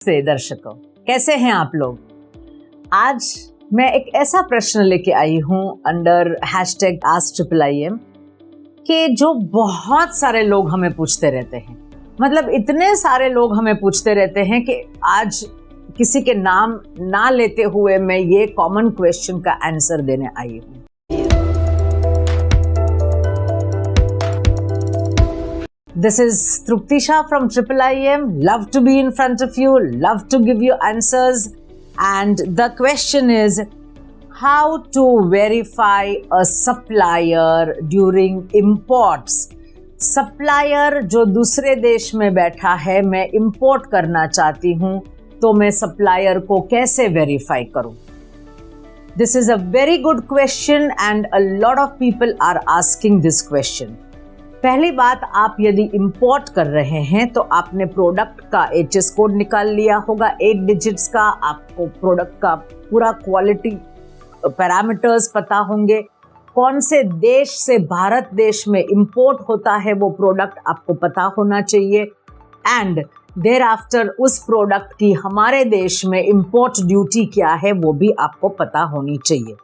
से दर्शकों, कैसे हैं आप लोग। आज मैं एक ऐसा प्रश्न लेके आई हूं अंडर #AskIIIM कि जो बहुत सारे लोग हमें पूछते रहते हैं। मतलब इतने सारे लोग हमें पूछते रहते हैं कि आज किसी के नाम ना लेते हुए मैं ये कॉमन क्वेश्चन का आंसर देने आई हूं। This is Trupti Shah from IIIM. Love to be in front of you, love to give you answers. And the question is, how to verify a supplier during imports? Supplier जो दूसरे देश में बैठा है, मैं import करना चाहती हूँ, तो मैं supplier को कैसे verify करूँ? This is a very good question and a lot of people are asking this question. पहली बात, आप यदि इंपोर्ट कर रहे हैं तो आपने प्रोडक्ट का HS कोड निकाल लिया होगा 8 डिजिट्स का। आपको प्रोडक्ट का पूरा क्वालिटी पैरामीटर्स पता होंगे। कौन से देश से भारत देश में इंपोर्ट होता है वो प्रोडक्ट आपको पता होना चाहिए। एंड देयर आफ्टर उस प्रोडक्ट की हमारे देश में इंपोर्ट ड्यूटी क्या है वो भी आपको पता होनी चाहिए।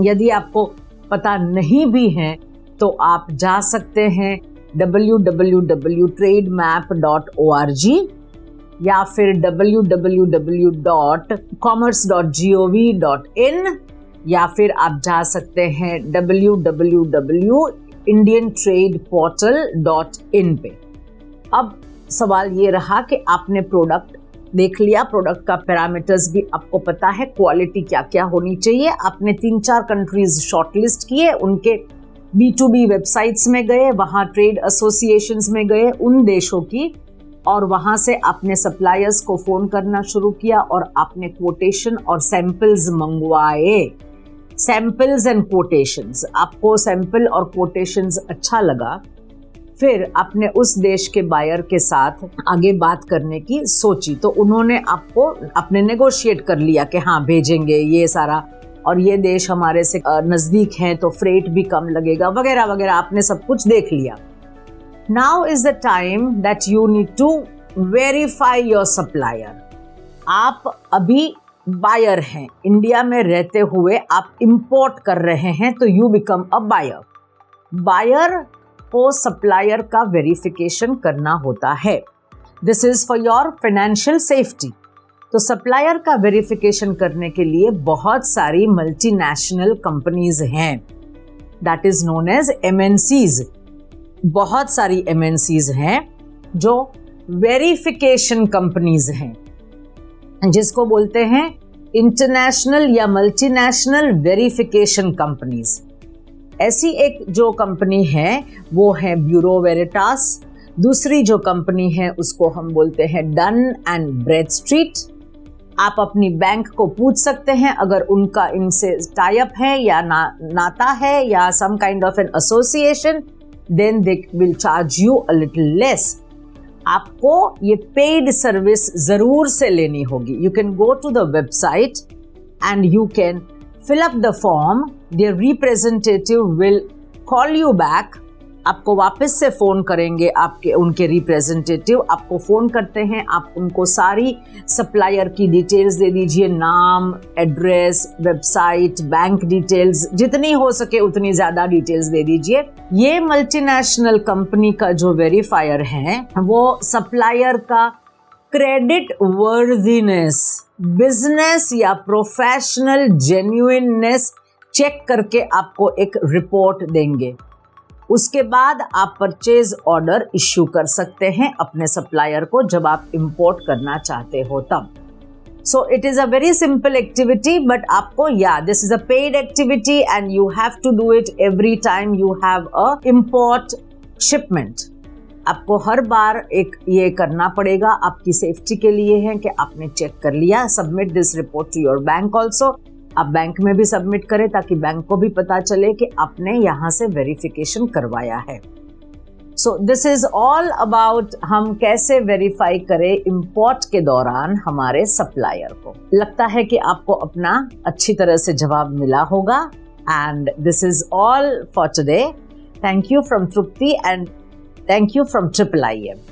यदि आपको पता नहीं भी है तो आप जा सकते हैं www.trademap.org या फिर www.commerce.gov.in या फिर आप जा सकते हैं www.indiantradeportal.in पे। अब सवाल ये रहा कि आपने प्रोडक्ट देख लिया, प्रोडक्ट का पैरामीटर्स भी आपको पता है, क्वालिटी क्या क्या होनी चाहिए। आपने 3-4 कंट्रीज शॉर्टलिस्ट किए, उनके B2B वेबसाइट्स में गए, वहाँ ट्रेड एसोसिएशंस में गए उन देशों की, और वहाँ से आपने सप्लायर्स को फ़ोन करना शुरू किया और आपने कोटेशन और सैंपल्स मंगवाए। सैंपल्स एंड कोटेशंस, आपको सैंपल और कोटेशंस अच्छा लगा, फिर आपने उस देश के बायर के साथ आगे बात करने की सोची, तो उन्होंने आपने नेगोशिएट कर लिया कि हाँ भेजेंगे ये सारा, और ये देश हमारे से नज़दीक हैं तो फ्रेट भी कम लगेगा वगैरह वगैरह। आपने सब कुछ देख लिया। Now is the time that you need to verify your supplier. आप अभी बायर हैं, इंडिया में रहते हुए आप इंपोर्ट कर रहे हैं, तो you become a buyer. Buyer को सप्लायर का वेरिफिकेशन करना होता है। This is for your financial safety. तो सप्लायर का वेरिफिकेशन करने के लिए बहुत सारी मल्टीनेशनल कंपनीज हैं, that is known as MNCs। बहुत सारी MNCs हैं जो वेरिफिकेशन कंपनीज हैं, जिसको बोलते हैं इंटरनेशनल या मल्टीनेशनल वेरिफिकेशन कंपनीज। ऐसी एक जो कंपनी है वो है ब्यूरो वेरिटास। दूसरी जो कंपनी है उसको हम बोलते हैं डन एंड ब्रेडस्ट्रीट। आप अपनी बैंक को पूछ सकते हैं, अगर उनका इनसे टाई अप है या नाता है या some kind of an association, then they will charge you a little less. आपको ये पेड सर्विस जरूर से लेनी होगी। You can go to the website and you can fill up the form. Their representative will call you back. आपको वापस से phone करेंगे, उनके रिप्रेजेंटेटिव आपको फ़ोन करते हैं। आप उनको सारी सप्लायर की डिटेल्स दे दीजिए, नाम, एड्रेस, वेबसाइट, बैंक डिटेल्स, जितनी हो सके उतनी ज़्यादा डिटेल्स दे दीजिए। ये मल्टीनेशनल कंपनी का जो वेरीफायर है वो सप्लायर का क्रेडिट वर्दीनेस, बिजनेस या प्रोफेशनल जेन्युइननेस चेक करके आपको एक रिपोर्ट देंगे। उसके बाद आप परचेज ऑर्डर इश्यू कर सकते हैं अपने सप्लायर को, जब आप इंपोर्ट करना चाहते हो तब। So it is a very simple activity, but आपको this is a paid activity and you have to do it every time you have a import shipment. आपको हर बार एक ये करना पड़ेगा, आपकी सेफ्टी के लिए है कि आपने चेक कर लिया। Submit this report to your bank also. आप बैंक में भी सबमिट करें ताकि बैंक को भी पता चले कि आपने यहाँ से वेरिफिकेशन करवाया है। So this is all about हम कैसे वेरीफाई करें इंपोर्ट के दौरान हमारे सप्लायर को। लगता है कि आपको अपना अच्छी तरह से जवाब मिला होगा। And this is all for today. Thank you from Trupti and thank you from IIIM.